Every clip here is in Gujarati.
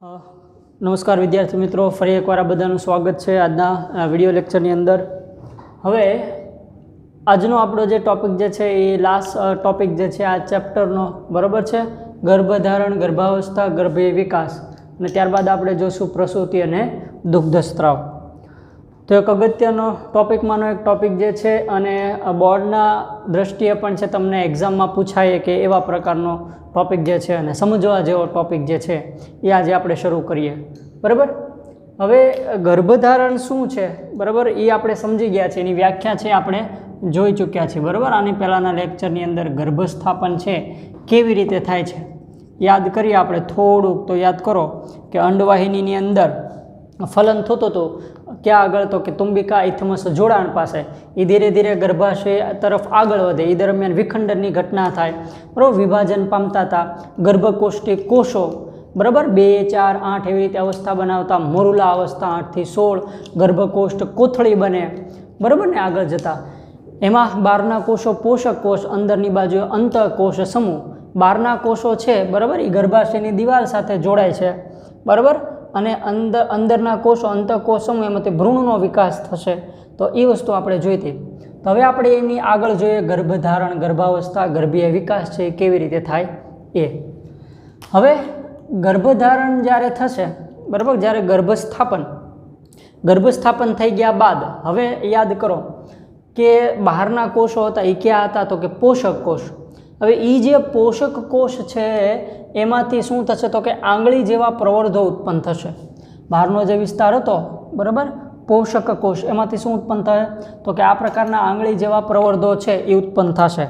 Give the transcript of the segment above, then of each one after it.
નમસ્કાર વિદ્યાર્થી મિત્રો, ફરી એકવાર આ બધાનું સ્વાગત છે આજના વિડીયો લેક્ચરની અંદર. હવે આજનો આપણો જે ટૉપિક જે છે એ લાસ્ટ ટૉપિક જે છે આ ચેપ્ટરનો બરાબર છે, ગર્ભધારણ, ગર્ભાવસ્થા, ગર્ભીય વિકાસ, અને ત્યારબાદ આપણે જોઈશું પ્રસૂતિ અને દુગ્ધસ્ત્રાવ. તો એક અગત્યનો ટૉપિકમાંનો એક ટૉપિક જે છે અને બોર્ડના દ્રષ્ટિએ પણ છે, તમને એક્ઝામમાં પૂછાય કે એવા પ્રકારનો ટૉપિક જે છે અને સમજવા જેવો ટૉપિક જે છે એ આજે આપણે શરૂ કરીએ. બરાબર. હવે ગર્ભધારણ શું છે બરાબર એ આપણે સમજી ગયા છે, એની વ્યાખ્યા છે આપણે જોઈ ચૂક્યા છીએ. બરાબર. આની પહેલાંના લેક્ચરની અંદર ગર્ભસ્થાપન છે કેવી રીતે થાય છે યાદ કરીએ આપણે થોડુંક. તો યાદ કરો કે અંડવાહિનીની અંદર ફલન થતું હતું ક્યાં આગળ, તો કે તુંબિકા ઇથમસ જોડાણ પાસે. એ ધીરે ધીરે ગર્ભાશય તરફ આગળ વધે, એ દરમિયાન વિખંડનની ઘટના થાય, બરાબર. વિભાજન પામતા હતા ગર્ભકોષ્ઠી કોષો, બરાબર. 2, 4, 8 એવી રીતે અવસ્થા બનાવતા, મોરુલા અવસ્થા 8 થી 16, ગર્ભકોષ્ઠ કોથળી બને, બરાબર ને. આગળ જતા એમાં બહારના કોષો પોષક કોષ, અંદરની બાજુ અંતઃકોષ સમૂહ. બહારના કોષો છે બરાબર, એ ગર્ભાશયની દિવાલ સાથે જોડાય છે, બરાબર. અને અંદરના કોષો અંતઃકોષ સમૂહ, એમાંથી ભ્રૂણનો વિકાસ થશે. તો એ વસ્તુ આપણે જોઈતી. તો હવે આપણે એની આગળ જોઈએ ગર્ભધારણ, ગર્ભાવસ્થા, ગર્ભીય વિકાસ છે એ કેવી રીતે થાય એ. હવે ગર્ભધારણ જ્યારે થશે બરાબર, જ્યારે ગર્ભસ્થાપન થઈ ગયા બાદ હવે યાદ કરો કે બહારના કોષો હતા એ ક્યાં હતા, તો કે પોષક કોષ. હવે એ જે પોષક કોષ છે એમાંથી શું થશે, તો કે આંગળી જેવા પ્રવર્ધો ઉત્પન્ન થશે. બહારનો જે વિસ્તાર હતો બરાબર પોષક કોષ, એમાંથી શું ઉત્પન્ન થાય, તો કે આ પ્રકારના આંગળી જેવા પ્રવર્ધો છે એ ઉત્પન્ન થશે.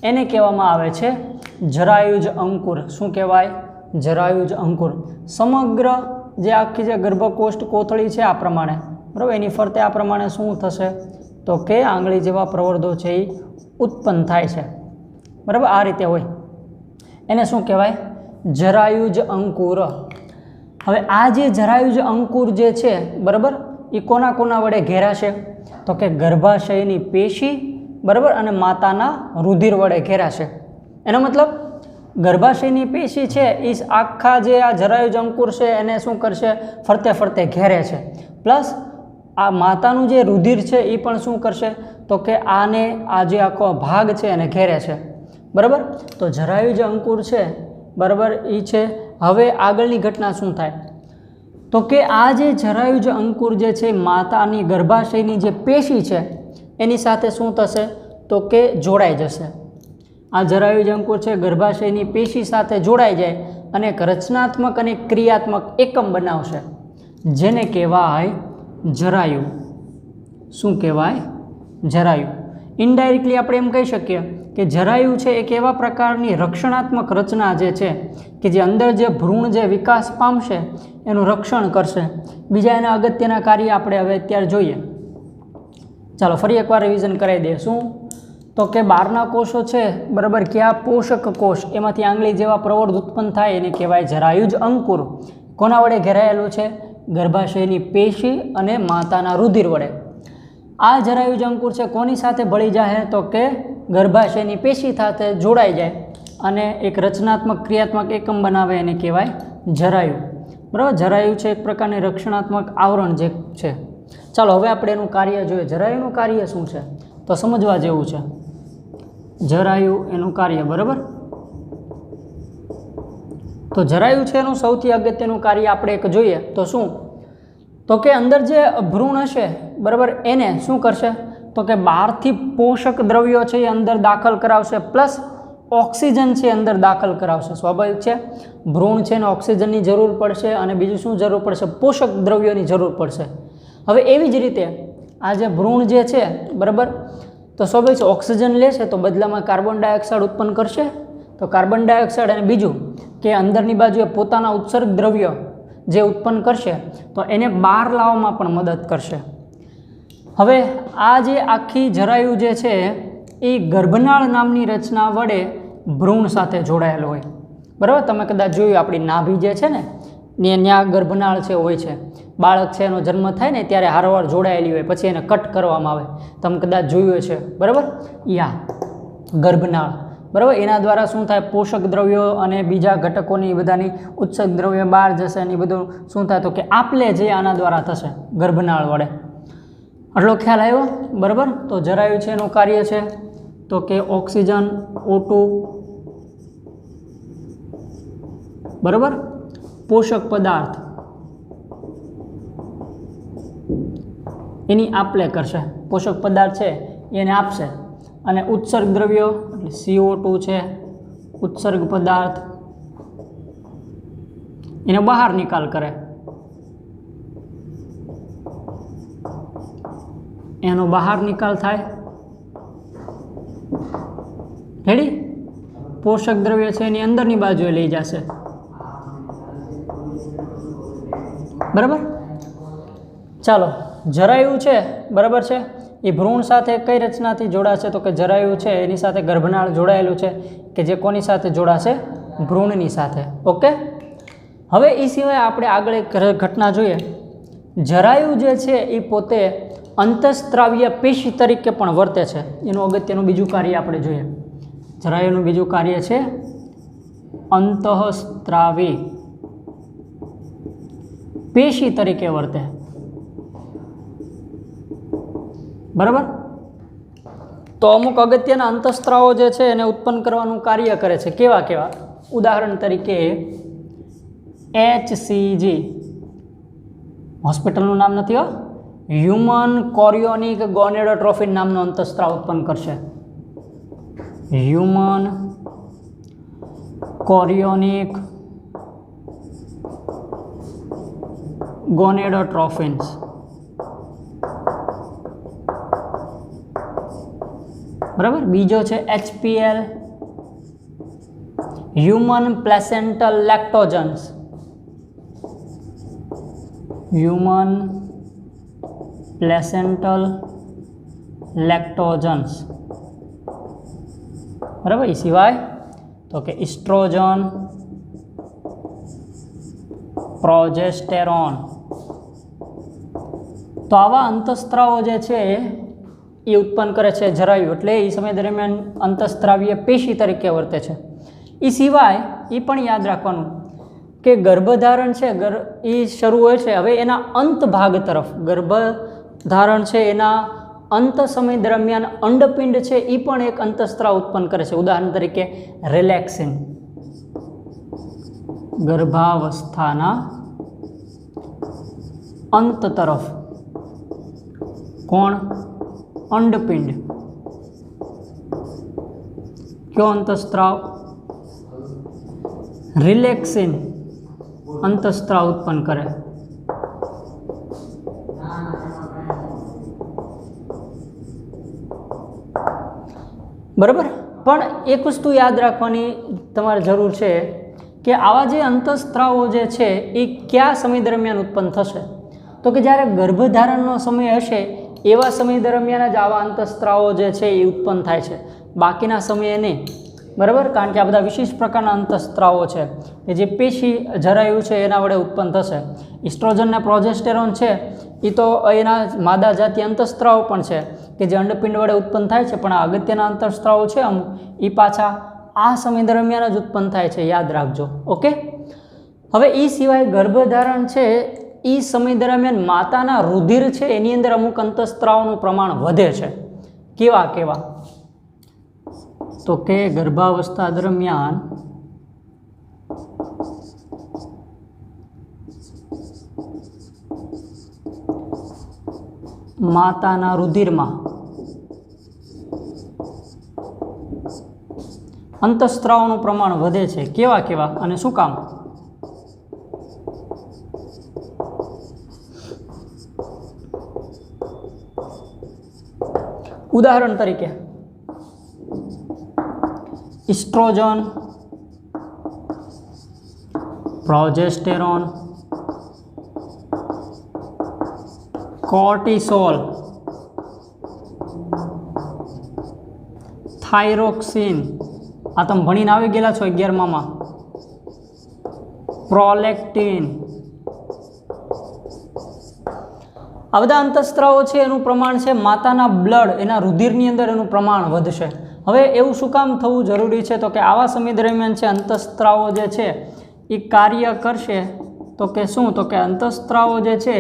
એને કહેવામાં આવે છે જરાયુજ અંકુર. શું કહેવાય? જરાયુજ અંકુર. સમગ્ર જે આખી જે ગર્ભકોષ્ઠ કોથળી છે આ પ્રમાણે બરાબર, એની ફરતે આ પ્રમાણે શું થશે, તો કે આંગળી જેવા પ્રવર્ધો છે એ ઉત્પન્ન થાય છે, બરાબર. આ રીતે હોય, એને શું કહેવાય? જરાયુજ અંકુર. હવે આ જે જરાયુજ અંકુર જે છે બરાબર, એ કોના કોના વડે ઘેરાશે, તો કે ગર્ભાશયની પેશી બરાબર અને માતાના રુધિર વડે ઘેરાશે. એનો મતલબ ગર્ભાશયની પેશી છે એ આખા જે આ જરાયુજ અંકુર છે એને શું કરશે, ફરતે ફરતે ઘેરે છે. પ્લસ આ માતાનું જે રુધિર છે એ પણ શું કરશે, તો કે આને આ જે આખો ભાગ છે એને ઘેરે છે, બરાબર. તો જરાયુજ અંકુર છે બરાબર એ છે. હવે આગળની ઘટના શું થાય, તો કે આ જે જરાયુજ અંકુર જે છે માતાની ગર્ભાશયની જે પેશી છે એની સાથે શું થશે, તો કે જોડાઈ જશે. આ જરાયુજ અંકુર છે ગર્ભાશયની પેશી સાથે જોડાઈ જાય અને એક રચનાત્મક અને ક્રિયાત્મક એકમ બનાવશે, જેને કહેવાય જરાયુ. શું કહેવાય? જરાયુ. ઇનડાયરેક્ટલી આપણે એમ કહી શકીએ કે જરાયુ છે એક એવા પ્રકારની રક્ષણાત્મક રચના જે છે કે જે અંદર જે ભ્રૂણ જે વિકાસ પામશે એનું રક્ષણ કરશે. બીજા એના અગત્યના કાર્ય આપણે હવે અત્યારે જોઈએ. ચાલો ફરી એકવાર રિવિઝન કરાવી દઈએ. શું? તો કે બહારના કોષો છે બરાબર, કયા પોષક કોષ, એમાંથી આંગળી જેવા પ્રવર્ધ ઉત્પન્ન થાય એને કહેવાય જરાયુજ અંકુર. કોના વડે ઘેરાયેલું છે? ગર્ભાશયની પેશી અને માતાના રુધિર વડે. આ જરાયુજ અંકુર છે કોની સાથે ભળી જાય, તો કે ગર્ભાશયની પેશી સાથે જોડાઈ જાય અને એક રચનાત્મક ક્રિયાત્મક એકમ બનાવે, એને કહેવાય જરાયુ, બરાબર. જરાયુ છે એક પ્રકારની રક્ષણાત્મક આવરણ જે છે. ચાલો હવે આપણે એનું કાર્ય જોઈએ. જરાયુનું કાર્ય શું છે તો સમજવા જેવું છે. જરાયુ એનું કાર્ય બરાબર. તો જરાયુ છે એનું સૌથી અગત્યનું કાર્ય આપણે એક જોઈએ તો શું, તો કે અંદર જે ભ્રૂણ હશે બરાબર એને શું કરશે, તો કે બહારથી પોષક દ્રવ્યો છે એ અંદર દાખલ કરાવશે, પ્લસ ઓક્સિજન છે અંદર દાખલ કરાવશે. સ્વાભાવિક છે, ભ્રૂણ છે એને ઓક્સિજનની જરૂર પડશે અને બીજું શું જરૂર પડશે, પોષક દ્રવ્યોની જરૂર પડશે. હવે એવી જ રીતે આ જે ભ્રૂણ જે છે બરાબર, તો સ્વાભાવિક છે ઓક્સિજન લેશે તો બદલામાં કાર્બન ડાયોક્સાઇડ ઉત્પન્ન કરશે. તો કાર્બન ડાયોક્સાઇડ અને બીજું કે અંદરની બાજુએ પોતાના ઉત્સર્ગ દ્રવ્યો જે ઉત્પન્ન કરશે તો એને બહાર લાવવામાં પણ મદદ કરશે. હવે આ જે આખી જરાયુ જે છે એ ગર્ભનાળ નામની રચના વડે ભ્રૂણ સાથે જોડાયેલો હોય, બરાબર. તમે કદાચ જોયું આપણી નાભી જે છે ને ત્યાં ગર્ભનાળ છે હોય છે. બાળક છે એનો જન્મ થાય ને ત્યારે હારવાર જોડાયેલી હોય, પછી એને કટ કરવામાં આવે. તમે કદાચ જોયું છે બરાબર. યા ગર્ભનાળ બરાબર, એના દ્વારા શું થાય, પોષક દ્રવ્યો અને બીજા ઘટકોની બધાની ઉત્સેચક દ્રવ્યો બહાર જશે અને એ બધું શું થાય તો કે આપલે જે આના દ્વારા થશે ગર્ભનાળ વડે. આટલો ખ્યાલ આવ્યો? બરાબર. તો જરાયુ છે એનું કાર્ય છે તો કે ઓક્સિજન O2, બરાબર, પોષક પદાર્થ એની આપલે કરશે, પોષક પદાર્થ છે એને આપશે, અને ઉત્સર્ગ દ્રવ્યો એટલે CO2 છે, ઉત્સર્ગ પદાર્થ એનો બહાર નિકાલ કરે, એનો બહાર નિકાલ થાય. રેડી? પોષક દ્રવ્ય છે એની અંદરની બાજુએ લઈ જશે. બરાબર. ચાલો, જરાયુ છે, બરાબર છે, એ ભ્રૂણ સાથે કઈ રચનાથી જોડાશે તો કે જરાયુ છે એની સાથે ગર્ભનાળ જોડાયેલું છે કે જે કોની સાથે જોડાશે? ભ્રૂણની સાથે. ઓકે. હવે એ સિવાય આપણે આગળ એક ઘટના જોઈએ. જરાયુ જે છે એ પોતે અંતઃસ્ત્રાવીય પેશી તરીકે પણ વર્તે છે. એનું અગત્યનું બીજું કાર્ય આપણે જોઈએ. જરાયુનું બીજું કાર્ય છે અંતઃસ્ત્રાવી પેશી તરીકે વર્તે. બરાબર. તો અમુક અગત્યના અંતઃસ્ત્રાવો જે છે એને ઉત્પન્ન કરવાનું કાર્ય કરે છે. કેવા કેવા? ઉદાહરણ તરીકે HCG, હોસ્પિટલનું નામ નથી હો, હ્યુમન કોરિયોનિક ગોનેડોટ્રોફિન નામનો અંતઃસ્ત્રાવ ઉત્પન્ન કરશે. હ્યુમન કોરિયોનિક ગોનેડોટ્રોફિન્સ. બરાબર. બીજો છે HPL, હ્યુમન પ્લેસેન્ટલ લેક્ટોજન્સ. હ્યુમન પ્લેસેન્ટલ લેક્ટોજન્સ. બરાબર. એ સિવાય તો કે ઇસ્ટ્રોજન, પ્રોજેસ્ટેરોન. તો આવા અંતઃસ્ત્રાવો જે છે એ ઉત્પન્ન કરે છે જરાયુ, એટલે એ સમય દરમિયાન અંતઃસ્ત્રાવીય પેશી તરીકે વર્તે છે. એ સિવાય એ પણ યાદ રાખવાનું કે ગર્ભધારણ છે એ શરૂ હોય છે હવે એના અંત ભાગ તરફ. ગર્ભધારણ છે એના અંત સમય દરમિયાન અંડપિંડ છે એ પણ એક અંતઃસ્ત્રાવ ઉત્પન્ન કરે છે. ઉદાહરણ તરીકે રિલેક્સિન. ગર્ભાવસ્થાના અંત તરફ કોણ? અંડપિંડ. કયો અંતઃસ્ત્રાવ? રિલેક્સિન અંતઃસ્ત્રાવ ઉત્પન્ન કરે. બરાબર. પણ એક વસ્તુ યાદ રાખવાની તમારે જરૂર છે કે આવા જે અંતઃસ્ત્રાવો જે છે એ કયા સમય દરમિયાન ઉત્પન્ન થશે તો કે જ્યારે ગર્ભધારણનો સમય હશે એવા સમય દરમિયાન જ આવા અંતઃસ્ત્રાવો જે છે એ ઉત્પન્ન થાય છે, બાકીના સમયે નહીં. બરાબર. કારણ કે આ બધા વિશિષ્ટ પ્રકારના અંતઃસ્ત્રાવો છે કે જે પેશી જરાયુ છે એના વડે ઉત્પન્ન થશે. ઇસ્ટ્રોજન અને પ્રોજેસ્ટેરોન છે એ તો એના માદા જાતિ અંતઃસ્ત્રાવો પણ છે કે જે અંડપિંડ વડે ઉત્પન્ન થાય છે, પણ આ અગત્યના અંતઃસ્ત્રાવો છે અમુક એ પાછા આ સમય દરમિયાન જ ઉત્પન્ન થાય છે, યાદ રાખજો. ઓકે. હવે એ સિવાય ગર્ભધારણ છે એ સમય દરમિયાન માતાના રુધિર છે એની અંદર અમુક અંતઃસ્ત્રાવોનું પ્રમાણ વધે છે. કેવા કેવા? તો કે ગર્ભાવસ્થા દરમિયાન માતાના રુધિરમાં અંતઃસ્ત્રાવોનું પ્રમાણ વધે છે. કેવા કેવા અને શું કામ? ઉદાહરણ તરીકે ઇસ્ટ્રોજન, પ્રોજેસ્ટેરોન, કોર્ટિસોલ, થાઇરોક્સિન, આ તમે ભણીને આવી ગયેલા છો 11માં, પ્રોલેક્ટિન. આ બધા અંતઃસ્ત્રાવો છે એનું પ્રમાણ છે માતાના બ્લડ એના રુધિરની અંદર એનું પ્રમાણ વધશે. હવે એવું શું કામ થવું જરૂરી છે? તો કે આવા સમય દરમિયાન છે અંતઃસ્ત્રાવો જે છે એ કાર્ય કરશે તો કે શું? તો કે અંતઃસ્ત્રાવો જે છે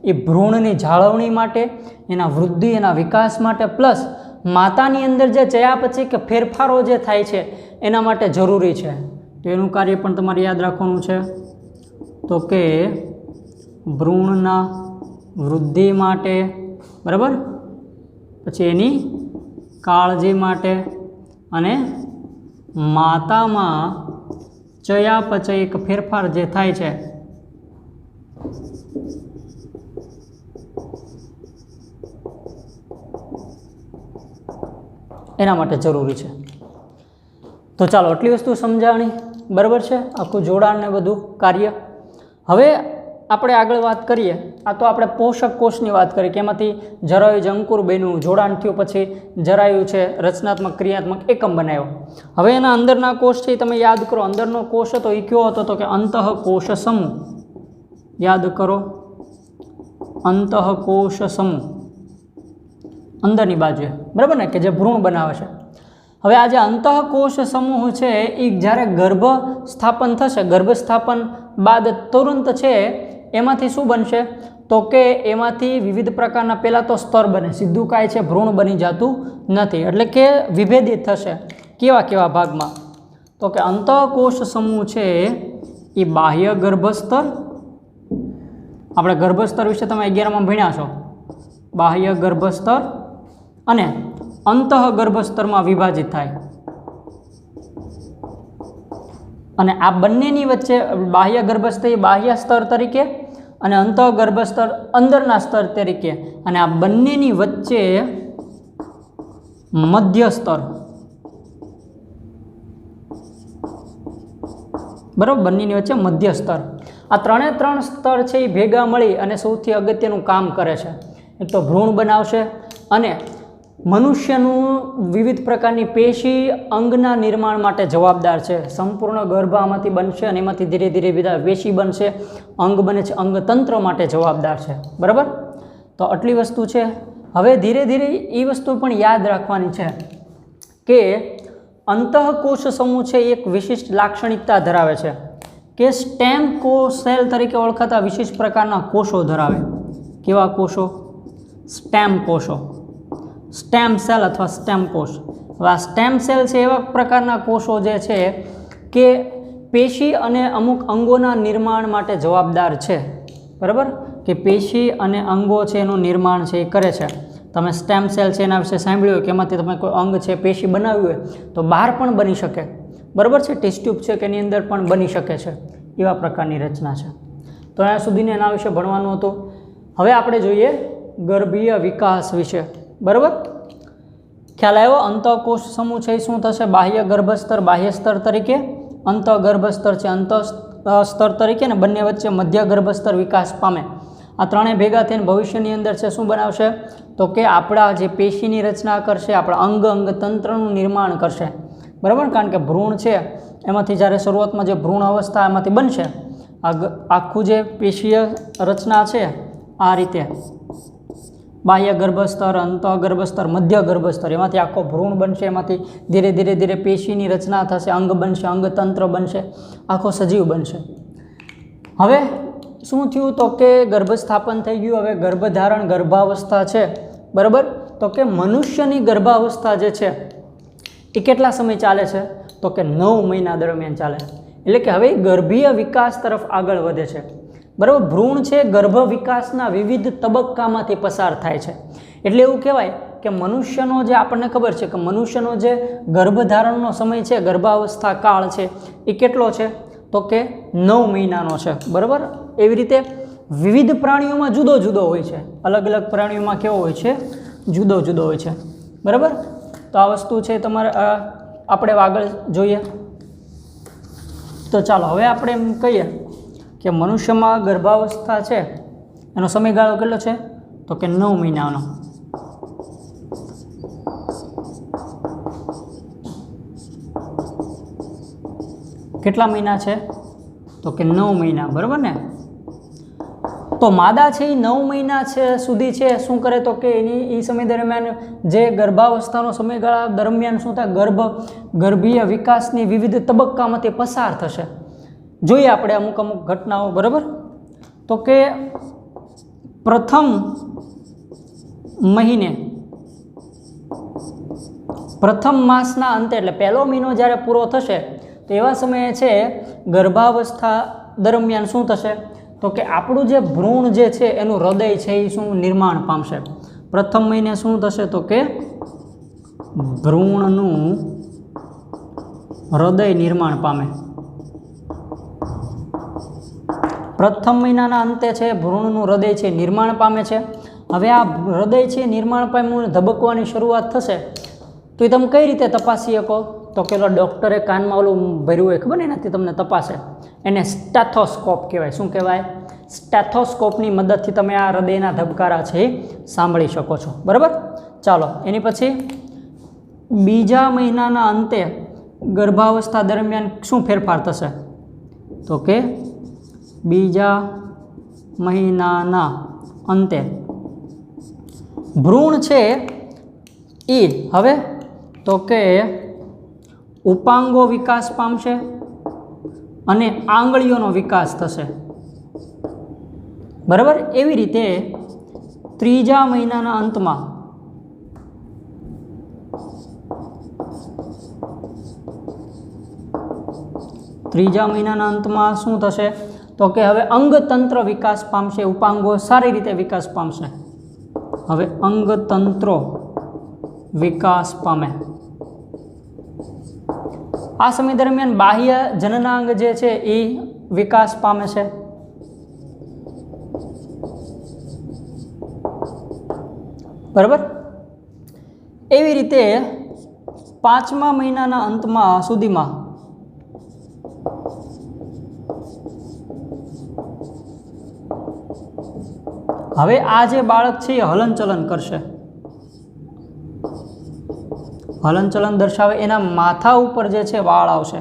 એ ભ્રૂણની જાળવણી માટે, એના વૃદ્ધિ, એના વિકાસ માટે, પ્લસ માતાની અંદર જે ચયાપચય કે ફેરફારો જે થાય છે એના માટે જરૂરી છે. તો એનું કાર્ય પણ તમારે યાદ રાખવાનું છે. તો કે ભ્રૂણના વૃદ્ધિ માટે, બરાબર, પછી એની કાળજી માટે અને માતામાં ચયાપચય એક ફેરફાર જે થાય છે એના માટે જરૂરી છે. તો ચાલો આટલી વસ્તુ સમજાણી, બરાબર છે, આખું જોડાણ ને બધું કાર્ય. હવે આપણે આગળ વાત કરીએ. આ તો આપણે પોષક કોષની વાત કરી કે એમાંથી જરાયુ જ અંકુર બન્યું, જોડાણ થયું, પછી જરાયુ છે રચનાત્મક ક્રિયાત્મક એકમ બનાવ્યો. હવે એના અંદરના કોષ છે તમે યાદ કરો. અંદરનો કોષ હતો એ કયો હતો? તો કે અંતઃકોષ સમૂહ. યાદ કરો, અંતઃકોષ સમૂહ અંદરની બાજુએ, બરાબર ને, કે જે ભ્રૂણ બનાવે છે. હવે આ જે અંતઃકોષ સમૂહ છે એ જ્યારે ગર્ભ સ્થાપન થશે, ગર્ભ સ્થાપન બાદ તુરંત છે એમાંથી શું બનશે? તો કે એમાંથી વિવિધ પ્રકારના પહેલાં તો સ્તર બને, સીધું કાંઈ છે ભ્રૂણ બની જતું નથી, એટલે કે વિભેદિત થશે. કેવા કેવા ભાગમાં? તો કે અંતઃકોષ સમૂહ છે એ બાહ્ય ગર્ભસ્તર, આપણે ગર્ભસ્તર વિશે તમે 11માં ભણ્યા છો, બાહ્ય ગર્ભસ્તર અને અંતઃ ગર્ભસ્તરમાં વિભાજિત થાય. અને આ બંનેની વચ્ચે બાહ્ય ગર્ભસ્તર બાહ્ય સ્તર તરીકે અને અંતઃ ગર્ભસ્તર અંદરના સ્તર તરીકે, અને આ બંનેની વચ્ચે મધ્ય સ્તર, બરાબર, બંનેની વચ્ચે મધ્ય સ્તર. આ ત્રણ સ્તર છે એ ભેગા મળી અને સૌથી અગત્યનું કામ કરે છે. એક તો ભ્રૂણ બનાવશે અને મનુષ્યનું વિવિધ પ્રકારની પેશી અંગના નિર્માણ માટે જવાબદાર છે. સંપૂર્ણ ગર્ભ આમાંથી બનશે અને એમાંથી ધીરે ધીરે બધા પેશી બનશે, અંગ બને છે, અંગતંત્ર માટે જવાબદાર છે, બરાબર. તો આટલી વસ્તુ છે. હવે ધીરે ધીરે એ વસ્તુ પણ યાદ રાખવાની છે કે અંતઃકોષ સમૂહ છે એક વિશિષ્ટ લાક્ષણિકતા ધરાવે છે કે સ્ટેમ સેલ તરીકે ઓળખાતા વિશિષ્ટ પ્રકારના કોષો ધરાવે. કેવા કોષો? સ્ટેમ કોષો, સ્ટેમ સેલ અથવા સ્ટેમ કોષ. હવે આ સ્ટેમ સેલ છે એવા પ્રકારના કોષો જે છે કે પેશી અને અમુક અંગોના નિર્માણ માટે જવાબદાર છે, બરાબર, કે પેશી અને અંગો છે એનું નિર્માણ છે એ કરે છે. તમે સ્ટેમ સેલ છે એના વિશે સાંભળ્યું હોય કે એમાંથી તમે કોઈ અંગ છે પેશી બનાવ્યું હોય તો બહાર પણ બની શકે, બરાબર છે, ટેસ્ટ ટ્યુબ છે કે એની અંદર પણ બની શકે છે, એવા પ્રકારની રચના છે. તો અહીંયા સુધીને એના વિશે ભણવાનું હતું. હવે આપણે જોઈએ ગર્ભીય વિકાસ વિશે, બરાબર. ખ્યાલ આવ્યો? અંતઃકોષ સમૂહ છે એ શું થશે? બાહ્ય ગર્ભસ્તર બાહ્ય સ્તર તરીકે, અંતઃ ગર્ભસ્તર છે અંતઃ સ્તર તરીકે, અને બંને વચ્ચે મધ્ય ગર્ભસ્તર વિકાસ પામે. આ ત્રણેય ભેગા થઈને ભવિષ્યની અંદર છે શું બનાવશે? તો કે આપણા જે પેશીની રચના કરશે, આપણા અંગતંત્રનું નિર્માણ કરશે, બરાબર. કારણ કે ભ્રૂણ છે એમાંથી જ્યારે શરૂઆતમાં જે ભ્રૂણ અવસ્થા એમાંથી બનશે, આખું જે પેશીય રચના છે આ રીતે બાહ્ય ગર્ભસ્તર, અંતઃ ગર્ભસ્તર, મધ્ય ગર્ભસ્તર, એમાંથી આખો ભ્રૂણ બનશે, એમાંથી ધીરે ધીરે ધીરે પેશીની રચના થશે, અંગ બનશે, અંગતંત્ર બનશે, આખો સજીવ બનશે. હવે શું થયું? તો કે ગર્ભસ્થાપન થઈ ગયું. હવે ગર્ભધારણ ગર્ભાવસ્થા છે, બરાબર. તો કે મનુષ્યની ગર્ભાવસ્થા જે છે એ કેટલા સમય ચાલે છે? તો કે 9 મહિના દરમિયાન ચાલે. એટલે કે હવે ગર્ભીય વિકાસ તરફ આગળ વધે છે, બરાબર. ભ્રૂણ છે ગર્ભ વિકાસના વિવિધ તબક્કામાંથી પસાર થાય છે. એટલે એવું કહેવાય કે મનુષ્યનો જે આપણને ખબર છે કે મનુષ્યનો જે ગર્ભધારણનો સમય છે, ગર્ભાવસ્થા કાળ છે એ કેટલો છે? તો કે 9 મહિનાનો છે, બરાબર. એવી રીતે વિવિધ પ્રાણીઓમાં જુદો જુદો હોય છે. અલગ અલગ પ્રાણીઓમાં કેવો હોય છે? જુદો જુદો હોય છે, બરાબર. તો આ વસ્તુ છે તમારે આપણે આગળ જોઈએ. તો ચાલો હવે આપણે એમ કહીએ કે મનુષ્યમાં ગર્ભાવસ્થા છે એનો સમયગાળો કેટલો છે? તો કે 9 મહિનાનો. કેટલા મહિના છે? તો કે 9 મહિના, બરાબર ને. તો માદા છે એ 9 મહિના છે સુધી છે શું કરે તો કે એની એ સમય દરમિયાન જે ગર્ભાવસ્થાનો સમયગાળા દરમિયાન શું થાય, ગર્ભીય વિકાસની વિવિધ તબક્કામાંથી પસાર થશે. જોઈએ આપણે અમુક ઘટનાઓ. બરાબર, તો કે પ્રથમ મહિને પ્રથમ માસના અંતે એટલે પહેલો મહિનો જ્યારે પૂરો થશે તો એવા સમયે છે ગર્ભાવસ્થા દરમિયાન શું થશે તો કે આપણું જે ભ્રૂણ જે છે એનું હૃદય છે એ શું નિર્માણ પામશે. પ્રથમ મહિને શું થશે તો કે ભ્રૂણનું હૃદય નિર્માણ પામે. પ્રથમ મહિનાના અંતે છે ભ્રૂણનું હૃદય છે નિર્માણ પામે છે. હવે આ હૃદય છે નિર્માણ પામ્યું ધબકવાની શરૂઆત થશે તો એ તમે કઈ રીતે તપાસી શકો તો કે ડૉક્ટરે કાનમાં ઓલું ભર્યું હોય ખબર ને એનાથી તમને તપાસે, એને સ્ટેથોસ્કોપ કહેવાય. શું કહેવાય? સ્ટેથોસ્કોપની મદદથી તમે આ હૃદયના ધબકારા છે એ સાંભળી શકો છો. બરાબર, ચાલો એની પછી બીજા મહિનાના અંતે ગર્ભાવસ્થા દરમિયાન શું ફેરફાર થશે તો કે બીજા મહિનાના અંતે ભ્રૂણ છે એ હવે તો કે ઉપાંગો વિકાસ પામશે અને આંગળીઓનો વિકાસ થશે. બરાબર, એવી રીતે ત્રીજા મહિનાના અંતમાં શું થશે તો કે હવે અંગતંત્ર વિકાસ પામશે, ઉપાંગો સારી રીતે વિકાસ પામશે. હવે અંગતંત્રો વિકાસ પામે. આ સમય દરમિયાન બાહ્ય જનનાંગ જે છે એ વિકાસ પામે છે. બરાબર, એવી રીતે પાંચમા મહિનાના અંતમાં સુધીમાં હવે આ જે બાળક છે એ હલનચલન કરશે. હલનચલન દર્શાવે એના માથા ઉપર જે છે વાળ આવશે.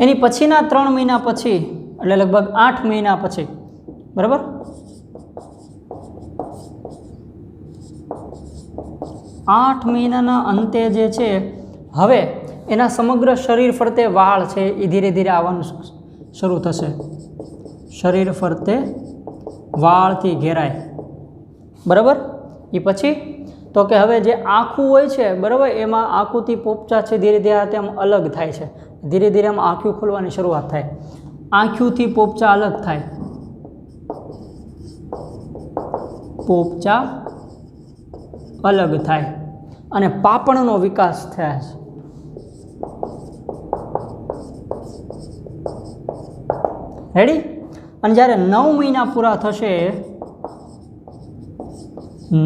એની પછીના 3 મહિના પછી એટલે લગભગ 8 મહિના પછી, બરાબર, 8 મહિનાના અંતે જે છે હવે એના સમગ્ર શરીર ફરતે વાળ છે એ ધીરે ધીરે આવવાનું શરૂ થશે. શરીર ફરતે વાળથી ઘેરાય. બરાબર, એ પછી તો કે હવે જે આંખું હોય છે બરાબર એમાં આંખુંથી પોપચા છે ધીરે ધીરે તેમ અલગ થાય છે. ધીરે ધીરે આમ આંખું ખોલવાની શરૂઆત થાય. આંખુંથી પોપચા અલગ થાય. પોપચા અલગ થાય અને પાપણનો વિકાસ થાય છે. રેડી? અને જ્યારે 9 મહિના પૂરા થશે,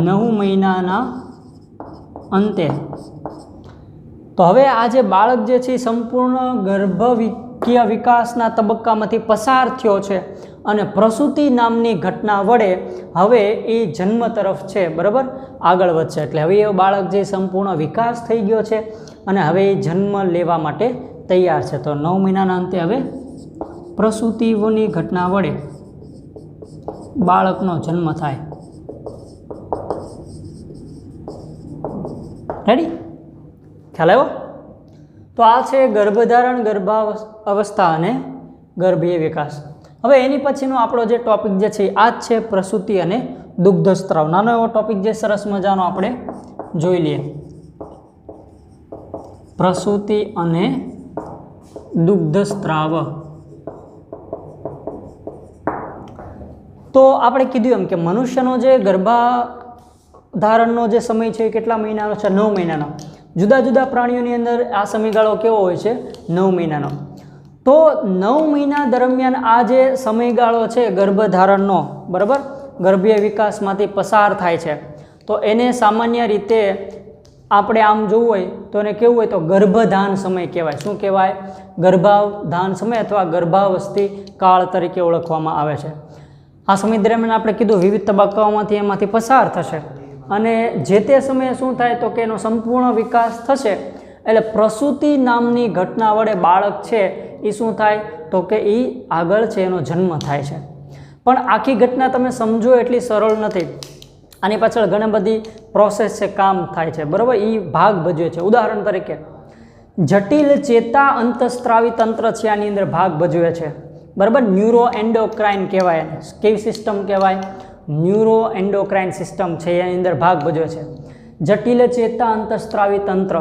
9 મહિનાના અંતે તો હવે આ જે બાળક જે છે સંપૂર્ણ ગર્ભકીય વિકાસના તબક્કામાંથી પસાર થયો છે અને પ્રસૂતિ નામની ઘટના વડે હવે એ જન્મ તરફ છે બરાબર આગળ વધશે. એટલે હવે એ બાળક જે સંપૂર્ણ વિકાસ થઈ ગયો છે અને હવે એ જન્મ લેવા માટે તૈયાર છે. તો 9 મહિનાના અંતે હવે પ્રસૂતિઓની ઘટના વડે બાળકનો જન્મ થાય. રેડી? ખ્યાલ આવ્યો? તો આ છે ગર્ભધારણ, ગર્ભાવસ્થા અને ગર્ભીય વિકાસ. હવે એની પછીનો આપણો જે ટોપિક જે છે આ જ છે પ્રસૂતિ અને દુગ્ધસ્ત્રાવ. નાનો એવો ટોપિક જે સરસ મજાનો આપણે જોઈ લઈએ. પ્રસૂતિ અને દુગ્ધસ્ત્રાવ. તો આપણે કીધું એમ કે મનુષ્યનો જે ગર્ભાધારણનો જે સમય છે એ કેટલા મહિનાનો છે? 9 મહિનાનો. જુદા જુદા પ્રાણીઓની અંદર આ સમયગાળો કેવો હોય છે? 9 મહિનાનો. તો 9 મહિના દરમિયાન આ જે સમયગાળો છે ગર્ભધારણનો બરાબર ગર્ભીય વિકાસમાંથી પસાર થાય છે તો એને સામાન્ય રીતે આપણે આમ જોવું હોય તો એને કેવું હોય તો ગર્ભધાન સમય કહેવાય. શું કહેવાય? ગર્ભાધાન સમય અથવા ગર્ભાવસ્થિ કાળ તરીકે ઓળખવામાં આવે છે. આ સમય દરમિયાન આપણે કીધું વિવિધ તબક્કાઓમાંથી એમાંથી પસાર થશે અને જે તે સમયે શું થાય તો કે એનો સંપૂર્ણ વિકાસ થશે એટલે પ્રસૂતિ નામની ઘટના વડે બાળક છે એ શું થાય તો કે એ આગળ છે એનો જન્મ થાય છે. પણ આખી ઘટના તમે સમજો એટલી સરળ નથી. આની પાછળ ઘણી બધી પ્રોસેસ છે, કામ થાય છે, બરાબર. એ ભાગ ભજવે છે. ઉદાહરણ તરીકે જટિલ ચેતા અંતસ્ત્રાવી તંત્ર છે, આની અંદર ભાગ ભજવે છે, બરાબર. ન્યુરો એન્ડોક્રાઇન કહેવાય એને. કેવી સિસ્ટમ કહેવાય? ન્યુરો એન્ડોક્રાઇન સિસ્ટમ છે, એની અંદર ભાગ ભજવે છે જટિલ ચેતા અંતસ્ત્રાવી તંત્ર.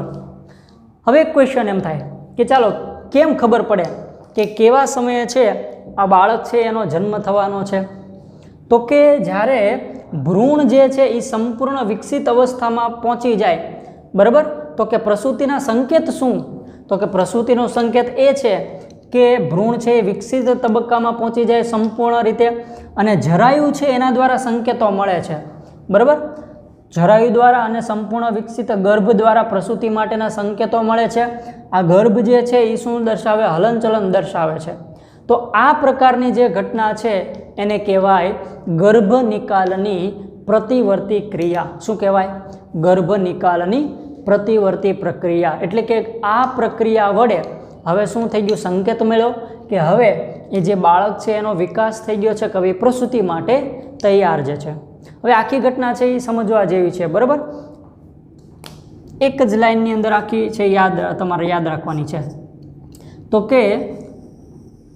હવે એક ક્વેશ્ચન એમ થાય કે ચાલો કેમ ખબર પડે કે કેવા સમયે છે આ બાળક છે એનો જન્મ થવાનો છે? તો કે જ્યારે ભ્રૂણ જે છે એ સંપૂર્ણ વિકસિત અવસ્થામાં પહોંચી જાય, બરાબર. તો કે પ્રસૂતિના સંકેત શું? તો કે પ્રસૂતિનો સંકેત એ છે કે ભ્રૂણ છે એ વિકસિત તબક્કામાં પહોંચી જાય સંપૂર્ણ રીતે, અને જરાયુ છે એના દ્વારા સંકેતો મળે છે, બરાબર. જરાયુ દ્વારા અને સંપૂર્ણ વિકસિત ગર્ભ દ્વારા પ્રસૂતિ માટેના સંકેતો મળે છે. આ ગર્ભ જે છે એ શું દર્શાવે? હલનચલન દર્શાવે છે. તો આ પ્રકારની જે ઘટના છે એને કહેવાય ગર્ભ નિકાલની પ્રતિવર્તી ક્રિયા. શું કહેવાય? ગર્ભ નિકાલની પ્રતિવર્તી પ્રક્રિયા. એટલે કે આ પ્રક્રિયા વડે હવે શું થઈ ગયું? સંકેત મળ્યો કે હવે એ જે બાળક છે એનો વિકાસ થઈ ગયો છે, કવિ પ્રસૂતિ માટે તૈયાર જે છે. હવે આખી ઘટના છે એ સમજવા જેવી છે, બરાબર. એક જ લાઇનની અંદર આખી છે તમારે યાદ રાખવાની છે. તો કે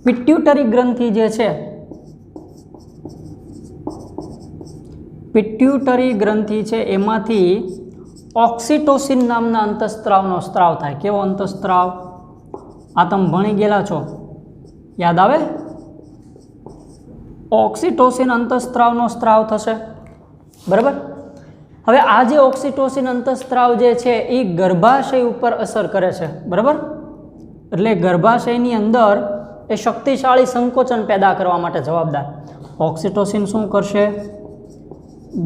પિટ્યુટરી ગ્રંથિ જે છે, પિટ્યુટરી ગ્રંથિ છે એમાંથી ઓક્સિટોસિન નામના અંતઃસ્ત્રાવનો સ્ત્રાવ થાય. કેવો અંતઃસ્ત્રાવ? આ તમે ભણી ગયેલા છો, યાદ આવે? ઓક્સિટોસિન અંતઃસ્ત્રાવનો સ્ત્રાવ થશે, બરાબર. હવે આ જે ઓક્સિટોસિન અંતઃસ્ત્રાવ જે છે એ ગર્ભાશય ઉપર અસર કરે છે, બરાબર. એટલે ગર્ભાશયની અંદર એ શક્તિશાળી સંકોચન પેદા કરવા માટે જવાબદાર. ઓક્સિટોસિન શું કરશે?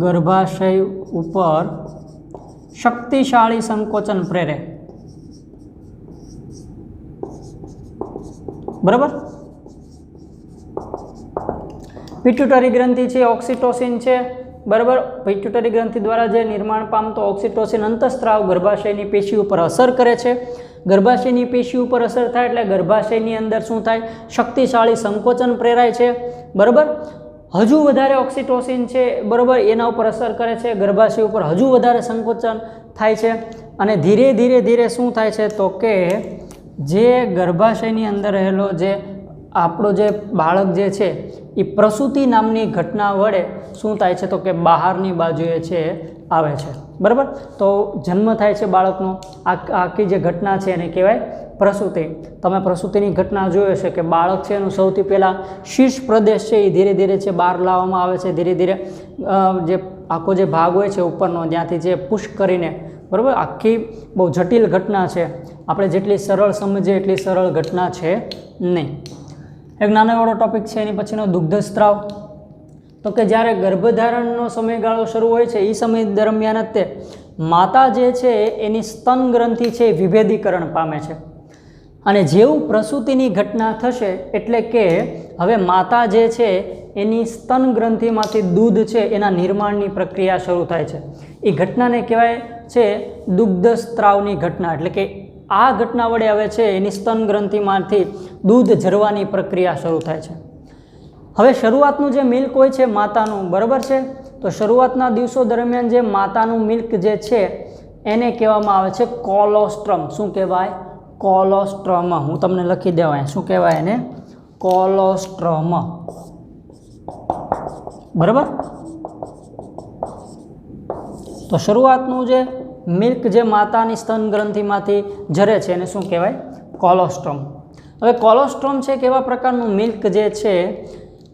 ગર્ભાશય ઉપર શક્તિશાળી સંકોચન પ્રેરે, બરાબર. પિટ્યુટરી ગ્રંથિ છે, ઓક્સિટોસિન છે, બરાબર. પિટ્યુટરી ગ્રંથિ દ્વારા જે નિર્માણ પામતો ઓક્સિટોસિન અંતઃસ્ત્રાવ ગર્ભાશયની પેશી ઉપર અસર કરે છે. ગર્ભાશયની પેશી ઉપર અસર થાય એટલે ગર્ભાશયની અંદર શું થાય? શક્તિશાળી સંકોચન પ્રેરાય છે, બરાબર. હજુ વધારે ઓક્સિટોસિન છે, બરાબર, એના ઉપર અસર કરે છે. ગર્ભાશય ઉપર હજુ વધારે સંકોચન થાય છે અને ધીરે ધીરે ધીરે શું થાય છે તો કે જે ગર્ભાશયની અંદર રહેલો જે આપણો જે બાળક જે છે એ પ્રસૂતિ નામની ઘટના વડે શું થાય છે તો કે બહારની બાજુએ છે આવે છે, બરાબર. તો જન્મ થાય છે બાળકનો. આખી જે ઘટના છે એને કહેવાય પ્રસૂતિ. તમે પ્રસૂતિની ઘટના જોયો છે કે બાળક છે એનું સૌથી પહેલાં શીર્ષ પ્રદેશ છે એ ધીરે ધીરે છે બહાર લાવવામાં આવે છે. ધીરે ધીરે જે આખો જે ભાગ હોય છે ઉપરનો ત્યાંથી જે પુશ કરીને, બરાબર. આખી બહુ જટિલ ઘટના છે, આપણે જેટલી સરળ સમજીએ એટલી સરળ ઘટના છે નહીં. એક નાનો એવો ટોપિક છે એની પછીનો દુગ્ધસ્ત્રાવ. તો કે જ્યારે ગર્ભધારણનો સમયગાળો શરૂ હોય છે એ સમય દરમિયાન જ તે માતા જે છે એની સ્તન ગ્રંથિ છે એ વિભેદીકરણ પામે છે. અને જેવું પ્રસૂતિની ઘટના થશે એટલે કે હવે માતા જે છે એની સ્તન ગ્રંથિમાંથી દૂધ છે એના નિર્માણની પ્રક્રિયા શરૂ થાય છે. એ ઘટનાને કહેવાય છે દુગ્ધસ્ત્રાવની ઘટના. એટલે કે આ ઘટના વડે હવે છે એની સ્તન ગ્રંથિમાંથી દૂધ ઝરવાની પ્રક્રિયા શરૂ થાય છે. હવે શરૂઆતનું જે મિલ્ક હોય છે માતાનું, બરાબર છે, તો શરૂઆતના દિવસો દરમિયાન જે માતાનું મિલ્ક જે છે એને કહેવામાં આવે છે કોલોસ્ટ્રમ. શું કહેવાય? કોલોસ્ટ્રમ. હું તમને લખી દેવાય શું કહેવાય એને? કોલોસ્ટ્રમ, બરાબર. તો શરૂઆતનું જે મિલ્ક જે માતાની સ્તન ગ્રંથિમાંથી ઝરે છે એને શું કહેવાય? કોલોસ્ટ્રમ. હવે કોલોસ્ટ્રમ છે કેવા પ્રકારનું મિલ્ક જે છે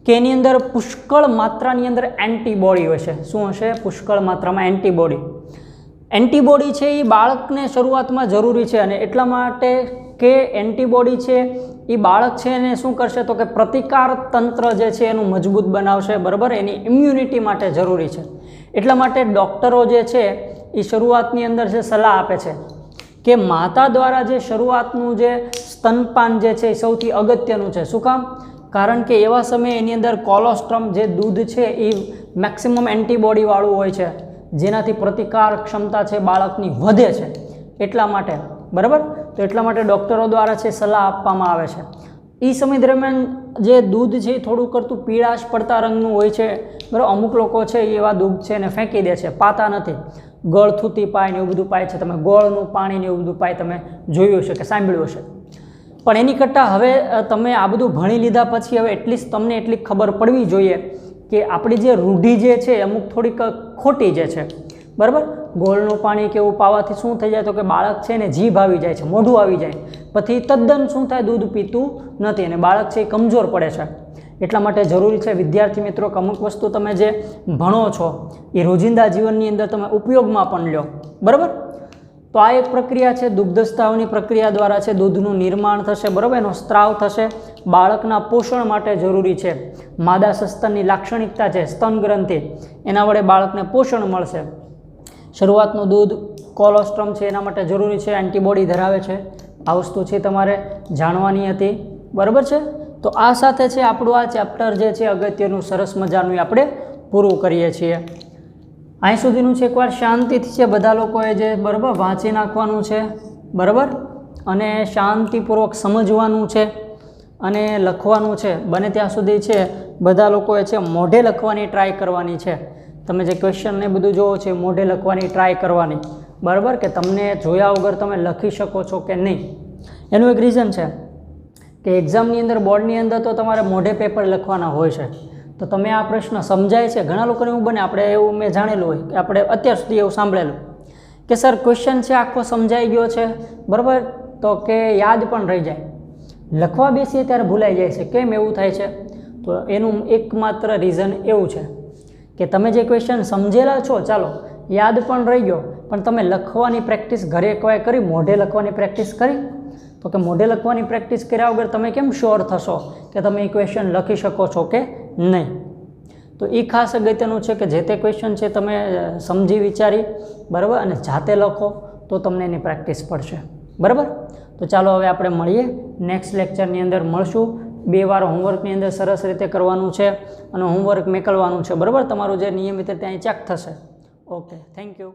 કે એની અંદર પુષ્કળ માત્રાની અંદર એન્ટીબોડી હોય છે. શું હશે? પુષ્કળ માત્રામાં એન્ટીબોડી. એન્ટીબોડી છે એ બાળકને શરૂઆતમાં જરૂરી છે અને એટલા માટે કે એન્ટીબોડી છે એ બાળક છે એને શું કરશે તો કે પ્રતિકાર તંત્ર જે છે એનું મજબૂત બનાવશે, બરાબર. એની ઇમ્યુનિટી માટે જરૂરી છે. એટલા માટે ડૉક્ટરો જે છે એ શરૂઆતની અંદર છે સલાહ આપે છે કે માતા દ્વારા જે શરૂઆતનું જે સ્તનપાન જે છે એ સૌથી અગત્યનું છે. શું કામ? કારણ કે એવા સમયે એની અંદર કોલોસ્ટ્રમ જે દૂધ છે એ મેક્સિમમ એન્ટીબોડીવાળું હોય છે જેનાથી પ્રતિકાર ક્ષમતા છે બાળકની વધે છે. એટલા માટે બરાબર. તો એટલા માટે ડૉક્ટરો દ્વારા છે સલાહ આપવામાં આવે છે. એ સમય દરમિયાન જે દૂધ છે એ થોડું કરતું પીળાશ પડતા રંગનું હોય છે, બરાબર. અમુક લોકો છે એવા દૂધ છે એને ફેંકી દે છે, પાતા નથી, ગળ થૂતી પાય ને એવું બધું પાય છે. તમે ગોળનું પાણી ને એવું બધું પાય તમે જોયું હશે કે સાંભળ્યું હશે. પણ એની કરતાં હવે તમે આ બધું ભણી લીધા પછી હવે એટલીસ્ટ તમને એટલી ખબર પડવી જોઈએ કે આપણી જે રૂઢિ જે છે અમુક થોડીક ખોટી જે છે, બરાબર. ગોળનું પાણી કે એવું પાવાથી શું થઈ જાય તો કે બાળક છે ને જીભ આવી જાય છે, મોઢું આવી જાય, પછી તદ્દન શું થાય દૂધ પીતું નથી અને બાળક છે એ કમજોર પડે છે. એટલા માટે જરૂરી છે વિદ્યાર્થી મિત્રો કે અમુક વસ્તુ તમે જે ભણો છો એ રોજિંદા જીવનની અંદર તમે ઉપયોગમાં પણ લ્યો, બરાબર. તો આ એક પ્રક્રિયા છે, દુગ્ધસ્રાવની પ્રક્રિયા દ્વારા છે દૂધનું નિર્માણ થશે, બરાબર. એનો સ્ત્રાવ થશે, બાળકના પોષણ માટે જરૂરી છે. માદા સસ્તનની લાક્ષણિકતા છે સ્તન ગ્રંથિ, એના વડે બાળકને પોષણ મળશે. શરૂઆતનું દૂધ કોલોસ્ટ્રમ છે એના માટે જરૂરી છે, એન્ટીબોડી ધરાવે છે. આ વસ્તુ છે તમારે જાણવાની હતી, બરાબર છે. તો આ સાથે છે આપણું આ ચેપ્ટર જે છે અગત્યનું સરસ મજાનું આપણે પૂરું કરીએ છીએ. અહીં સુધીનું છે એકવાર શાંતિથી છે બધા લોકોએ જે બરાબર વાંચી નાખવાનું છે, બરાબર, અને શાંતિપૂર્વક સમજવાનું છે અને લખવાનું છે. બને ત્યાં સુધી છે બધા લોકોએ છે મોઢે લખવાની ટ્રાય કરવાની છે. તમે જે ક્વેશ્ચન ને બધું જોવો છે મોઢે લખવાની ટ્રાય કરવાની, બરાબર, કે તમને જોયા વગર તમે લખી શકો છો કે નહીં. એનું એક રીઝન છે કે એક્ઝામની અંદર બોર્ડની અંદર તો તમારે મોઢે પેપર લખવાના હોય છે. તો તમે આ પ્રશ્ન સમજાય છે, ઘણા લોકોને એવું બને, આપણે એવું મેં જાણેલું હોય કે આપણે અત્યાર સુધી એવું સાંભળેલું કે સર ક્વેશ્ચન છે આખો સમજાઈ ગયો છે, બરાબર, તો કે યાદ પણ રહી જાય, લખવા બેસીએ ત્યારે ભૂલાઈ જાય છે. કેમ એવું થાય છે? તો એનું એકમાત્ર રીઝન એવું છે કે તમે જે ક્વેશ્ચન સમજેલા છો, ચાલો યાદ પણ રહી ગયો, પણ તમે લખવાની પ્રેક્ટિસ ઘરે એકવાર કરી, મોઢે લખવાની પ્રેક્ટિસ કરી? તો કે મોઢે લખવાની પ્રેક્ટિસ કર્યા વગર તમે કેમ શ્યોર થશો કે તમે એ ક્વેશ્ચન લખી શકો છો કે નહીં? તો એ ખાસ અગત્યનું છે કે જે તે ક્વેશ્ચન છે તમે સમજી વિચારી, બરાબર, અને જાતે લખો તો તમને એની પ્રેક્ટિસ પડશે, બરાબર. તો ચાલો હવે આપણે મળીએ નેક્સ્ટ લેક્ચરની અંદર મળશું. 2 વાર હોમવર્કની અંદર સરસ રીતે કરવાનું છે અને હોમવર્ક મેકલવાનું છે, બરાબર. તમારું જે નિયમિત રીતે અહીં ચેક થશે. Okay, thank you.